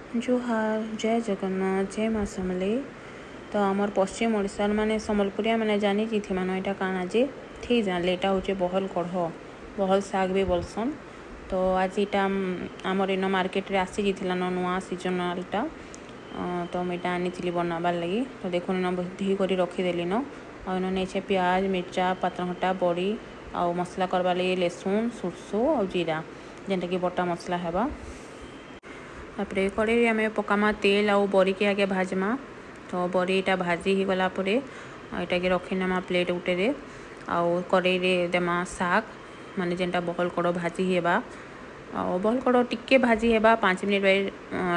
जुहार जय जगन्नाथ जय माँ समले। तो आमर पश्चिम ओडिशार माने सम्बलपुरिया माने जानी थी मान यहाँ काना जे ठीक जानले यहाँ हूँ बहल कढ़ बहल शाग भी बोलसन। तो आज यहाँ आमर इन मार्केट रे आसी जाइला नुआ सीजनालटा। तो मुझे आनी बनाबार लगी। तो देखो इन धोई कर रखीदेली न और नहीं प्याज मिर्चा पातरघंटा बड़ी आउ मसला करवा लगी लहसुन सोरसो और जीरा जेनटा कि बटा मसला है। तापर कड़े आम पकामा तेल आउ बरी के आगे भाजमा। तो बरी यहाँ भाजी ही गलापर यहाँ के रखीनमा प्लेट गुटे आउ कड़े देमा शाग माने जेनटा बहल कड़ भाजी हेबा और बहल कड़ टिके भाजी हेबा 5 मिनट बाई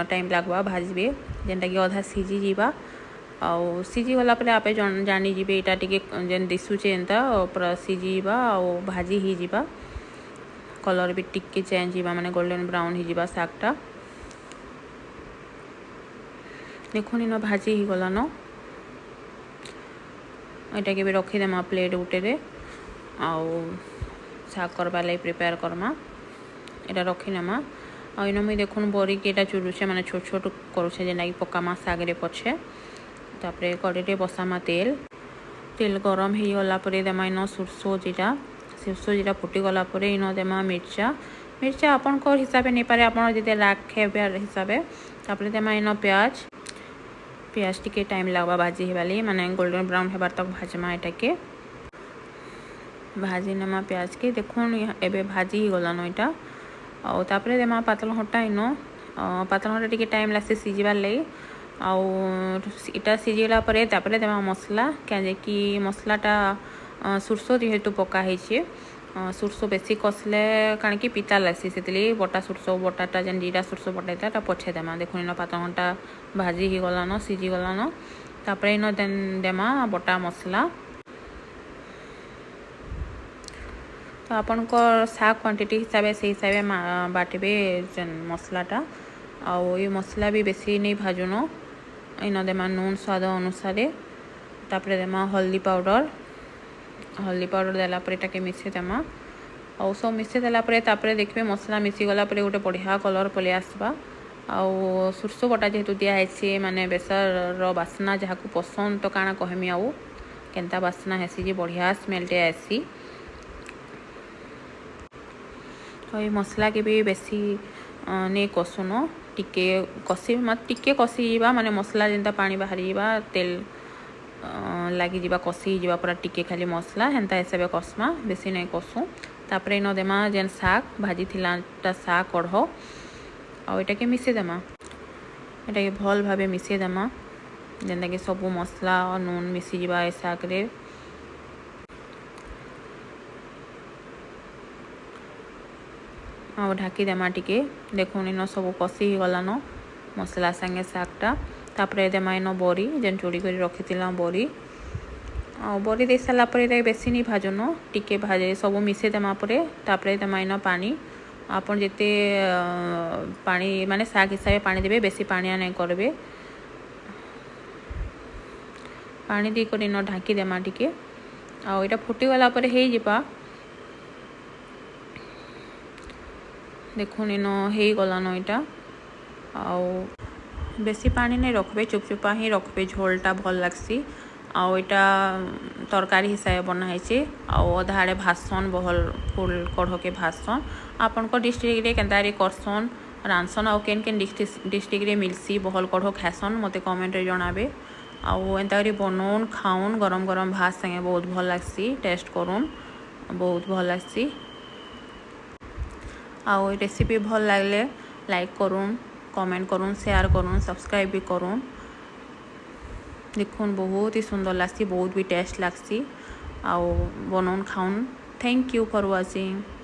टाइम लगवा भाजबे जेनटा कि अधा सीझी जीवा आउ सीझी गलापर आप जानी जीवे यहाँ टिके जेन दिशुचे एंता पूरा सीझीवा आउ भाजी ही जीवा कलर भी टिके चेंज जीवा माने गोल्डन ब्राउन ही जीवा शागटा। देखुन इन भाजी ही गलान यहाँ के भी रखीदेमा प्लेट गुटे आउ शाग करवा लगे प्रिपेयर करमा यहाँ रखीनेमा आ इन मुझे देखुन बरी के यहाँ चुरुचे माने छोट छोट करुचे जेना कि पकामा शागे पछे। तापर कड़े बसामा तेल गरम हो गलापर देमा इन सोरसो जीरा फुटी गलापर इन देमा मिर्चा आपण हिसाब नहीं पारे आप राग खाइबार हिसाब तापर देमा इन प्याज टिके टाइम लगवा भाजी हेबाली माने गोल्डन ब्राउन हेबार तक भाजमा यहाँ के भाजी नेमा प्याज के देखुन एबे भाजी ही गलान यहाँ और तापर देमा पातलघंटा इन पातलघंटा टिके टाइम लासे सीझीबार लगी आउ इटा सीझीला परे तापर देमा मसला कि मसलाटा सोरसो जेहेतु पकाई सोरसो बेसी कसले कण कि पिता लग्सी से बटा सोरसो बटाटा जेन जीरा सोरसो बटा पछे देमा। देखुन इन पातलघंटा भाजी ही गलान सीझी गलान तापर इन देमा बटा मसला। तो आपण शाग क्वांटिटी हिसाब से हिसाब बाटबे मसलाटा आउ ये मसला भी बेसी नहीं भाजुन इन देमा नून स्वाद अनुसार तापर देमा हल्दी पाउडर देलापर ये मिसे देमा और सब मिसे देलापर तापर देखिए मसला मिसी गलापर गोटे बढ़िया कलर पलि आसवा आउ सोरसो बटा जेहेतु दिखाई माने बेसर बास्ना जहाँ को पसंद तो काना कहमी आउ केनता बास्ना हेसी जे बढ़िया स्मेलटे आसी। तो ये मसला के भी बेसी नहीं कसुन टिके कसी मत टिके कसी माने मसला जेनता पानी बाहरी जावा तेल लगी जावा कसी जावा पूरा टिके खाली मसला हेन्ता हिसाब कसमा बेसी नहीं कसु। तापर इन देमा जेन शाग भाजी थिला शाग कढ़ आ यहाँ के मिसे देमा यहाँ के भल भाव मिसे देमा जेनता कि सब मसला और नून मिसी जावा ए शाग रे। और ढाकी देमा टिके देखुन इन सब कसी गलान मसला संगे शागटा तापर देमा इन बरी जेन चूड़ी कर रखी बरी आ बरी दे सारापर बेसी नहीं भाजुन टिके भाजे सब मिसे देमा तापर देमा इन पानी आपन जिते पानी माने शाग हिसाब पानी देबे बेसी पानिया नहीं करबे पानी देकर इन ढाकी देमा टिके आ यहाँ फुटी गलापर हो जिबा देखुन इन हो गलान यहाँ आउ बेसी पानी नहीं रखबे चुपचुपा ही रखबे झोलटा भल लगसी आउ यहाँ तरकारी हिसाब बनाई अधा आड़े भासन बहल फुल कढ़ के भासन आपण डिस्ट्रिक्ट रे केनता करसन रांधसन आउ केन केन डिस्ट्रिक्ट रे मिलसी बहल कढ़ खासन मते कमेंट रे जणाबे आउ एंता बनौन खाउन गरम गरम भात संगे बहुत भल लगसी टेस्ट करूँ बहुत भल लगसी आउ रेसिपी भल लगले लाइक करूँ कमेंट करूँ शेयर करूँ सब्सक्राइब भी करूँ। देखुन बहुत ही सुंदर लगसी बहुत भी टेस्ट लगसी आउ बनौन खाउन। Thank you for watching.